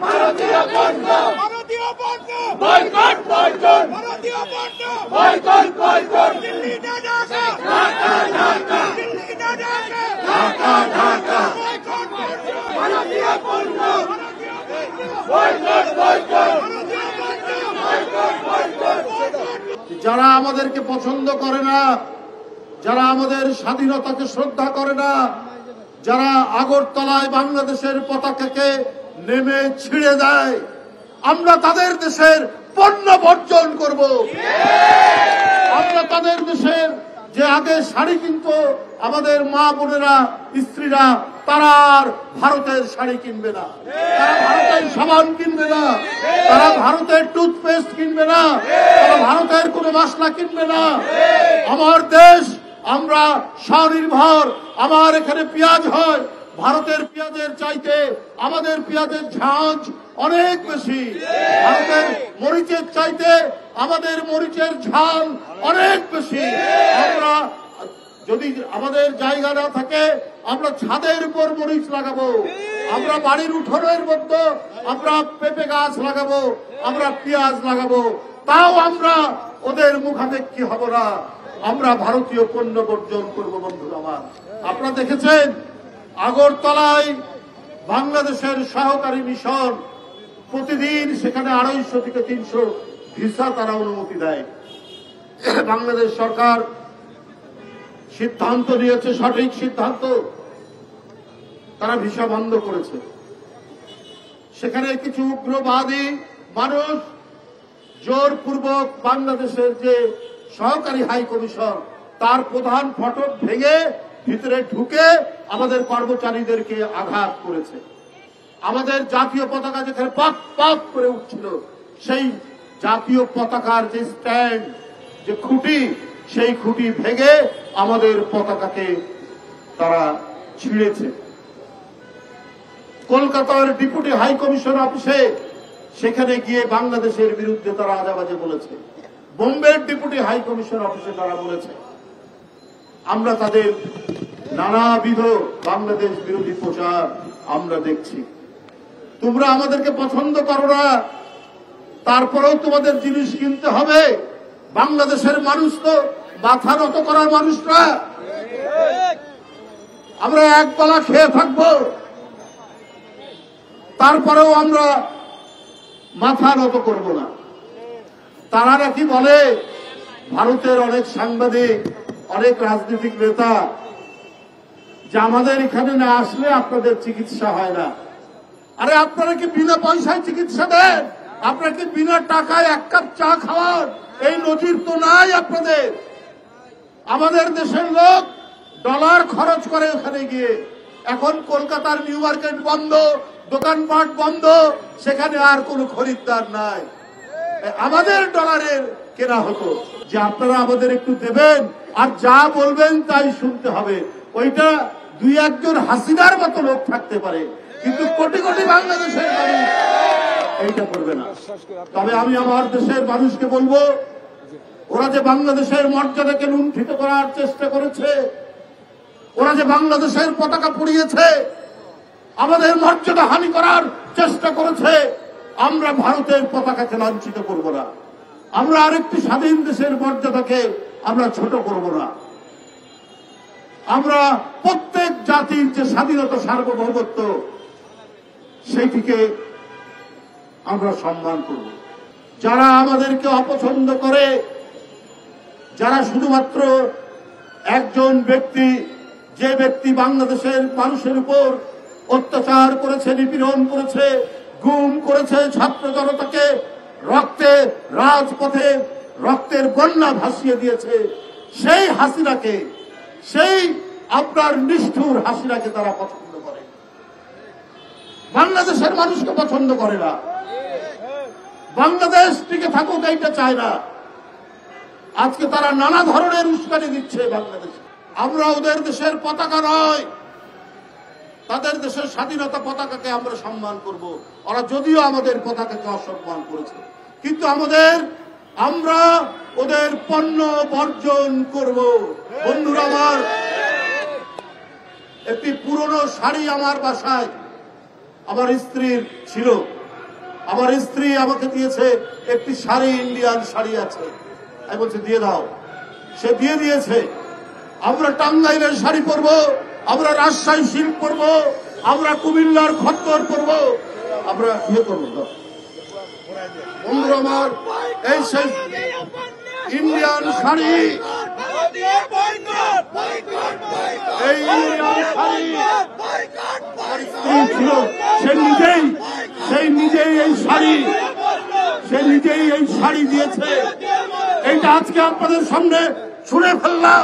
ভারতীয় পণ্য, ভারতীয় পণ্য, বয়কট বয়কট, ভারতীয় পণ্য, বয়কট বয়কট, দিল্লি না ঢাকা, ঢাকা ঢাকা, দিল্লি না ঢাকা, ঢাকা ঢাকা, বয়কট পণ্য, ভারতীয় পণ্য, ভারতীয় পণ্য, বয়কট বয়কট, ভারতীয় পণ্য, বয়কট বয়কট। যারা আমাদেরকে পছন্দ করে না, যারা আমাদের স্বাধীনতাকে শ্রদ্ধা করে না, যারা আগরতলায় বাংলাদেশের পতাকাকে নেমে ছিঁড়ে দেয়, আমরা তাদের দেশের পণ্য বর্জন করব। আমরা তাদের দেশের যে আগে শাড়ি কিনতো আমাদের মা বোনেরা, স্ত্রীরা, তারা আর ভারতের শাড়ি কিনবে না, তারা ভারতের সাবান কিনবে না, তারা ভারতের টুথপেস্ট কিনবে না, তারা ভারতের কোনো মশলা কিনবে না। আমার দেশ, আমরা স্বনির্ভর। আমার এখানে পেঁয়াজ হয়, ভারতের পেঁয়াজের চাইতে আমাদের পেঁয়াজের ঝাঁঝ অনেক বেশি। ভারতের মরিচের চাইতে আমাদের মরিচের ঝাল অনেক বেশি। আমরা যদি আমাদের জায়গা না থাকে, আমরা ছাদের উপর মরিচ লাগাবো, আমরা বাড়ির উঠোনের মধ্যে আমরা পেঁপে গাছ লাগাবো, আমরা পেঁয়াজ লাগাবো, তাও আমরা ওদের মুখাপেক্ষী হব না। আমরা ভারতীয় পণ্য বর্জন করব। বন্ধুরা আমার, আপনারা দেখেছেন আগরতলায় বাংলাদেশের সহকারী মিশন প্রতিদিন সেখানে 250 থেকে 300 ভিসা তারা অনুমতি দেয়। বাংলাদেশ সরকার সিদ্ধান্ত নিয়েছে, সঠিক সিদ্ধান্ত, তারা ভিসা বন্ধ করেছে। সেখানে কিছু উগ্রবাদী মানুষ জোরপূর্বক বাংলাদেশের যে সহকারী হাই কমিশন তার প্রধান ফটক ভেঙে ভিতরে ঢুকে আমাদের কর্মচারীদেরকে আঘাত করেছে। আমাদের জাতীয় পতাকা যেখানে পাক পাক করে উঠছিল, সেই জাতীয় পতাকার যে স্ট্যান্ড, যে খুঁটি, সেই খুঁটি ভেঙে আমাদের পতাকাকে তারা ছিঁড়েছে। কলকাতার ডেপুটি হাই কমিশন অফিসে সেখানে গিয়ে বাংলাদেশের বিরুদ্ধে তারা আজাবাজে বলেছে। বোম্বের ডেপুটি হাই কমিশন অফিসে তারা বলেছে। আমরা তাদের নানাবিধ বাংলাদেশ বিরোধী প্রচার আমরা দেখছি। তোমরা আমাদেরকে পছন্দ করো না, তারপরেও তোমাদের জিনিস কিনতে হবে। বাংলাদেশের মানুষ তো মাথা নত করার মানুষরা, আমরা একবেলা খেয়ে থাকবো, তারপরেও আমরা মাথা নত করব না। তারা নাকি বলে ভারতের অনেক সাংবাদিক, অনেক রাজনৈতিক নেতা যে আমাদের এখানে না আসলে আপনাদের চিকিৎসা হয় না। আরে আপনারা কি বিনা পয়সায় চিকিৎসা দেন? আপনারা কি বিনা টাকায় এক কাপ চা খাওয়ান? এই নজির তো নাই আপনাদের। আমাদের দেশের লোক ডলার খরচ করে ওখানে গিয়ে। এখন কলকাতার নিউ মার্কেট বন্ধ, দোকানপাট বন্ধ, সেখানে আর কোনো খরিদ্দার নাই। আমাদের ডলারের কেনা হতো। যে আপনারা আমাদের একটু দেবেন আর যা বলবেন তাই শুনতে হবে, ওইটা 2-1 হাসিনার মতো লোক থাকতে পারে, কিন্তু কোটি কোটি বাংলাদেশের মানুষ এইটা করবে না। তবে আমি আমার দেশের মানুষকে বলবো, ওরা যে বাংলাদেশের মর্যাদাকে লুণ্ঠিত করার চেষ্টা করেছে, ওরা যে বাংলাদেশের পতাকা পুড়িয়েছে, আমাদের মর্যাদা হানি করার চেষ্টা করেছে, আমরা ভারতের পতাকাকে লাঞ্ছিত করব না। আমরা আরেকটি স্বাধীন দেশের মর্যাদাকে আমরা ছোট করব না। আমরা প্রত্যেক জাতির যে স্বাধীনতা, সার্বভৌমত্ব, সেইটিকে আমরা সম্মান করব। যারা আমাদেরকে অপছন্দ করে, যারা শুধুমাত্র একজন ব্যক্তি, যে ব্যক্তি বাংলাদেশের মানুষের উপর অত্যাচার করেছে, নিপীড়ন করেছে, গুম করেছে, ছাত্র জনতাকে রক্তে রাজপথে রক্তের বন্যা ভাসিয়ে দিয়েছে, সেই হাসিনাকে, সেই আপনার নিষ্ঠুর হাসিনাকে তারা পছন্দ করে, বাংলাদেশের মানুষকে পছন্দ করে না। বাংলাদেশ টিকে থাকুক এইটা চায় না। আজকে তারা নানা ধরনের উস্কানি দিচ্ছে বাংলাদেশে। আমরা ওদের দেশের পতাকা নয়, তাদের দেশের স্বাধীনতা পতাকাকে আমরা সম্মান করব। ওরা যদিও আমাদের পতাকাকে অসম্মান করেছে, কিন্তু আমরা ওদের পণ্য বর্জন করব। বন্ধুরা আমার, একটি পুরনো শাড়ি আমার বাসায় আমার স্ত্রীর ছিল, আমার স্ত্রী আমাকে দিয়েছে একটি শাড়ি, ইন্ডিয়ান শাড়ি আছে, আমি বলছি দিয়ে দাও, সে দিয়ে দিয়েছে। আমরা টাঙ্গাইলের শাড়ি পরবো, আমরা রাজশাহী সিল্ক পরবো, আমরা কুমিল্লার খদ্দর পরবো, আমরা ইয়ে করবো। বন্ধুরা আমার, এই সেই ইন্ডিয়ান শাড়ি, এই ইন্ডিয়ান শাড়ি আমার স্ত্রী ছিল, সে নিজেই এই শাড়ি দিয়েছে। এইটা আজকে আপনাদের সামনে ছুঁড়ে ফেললাম।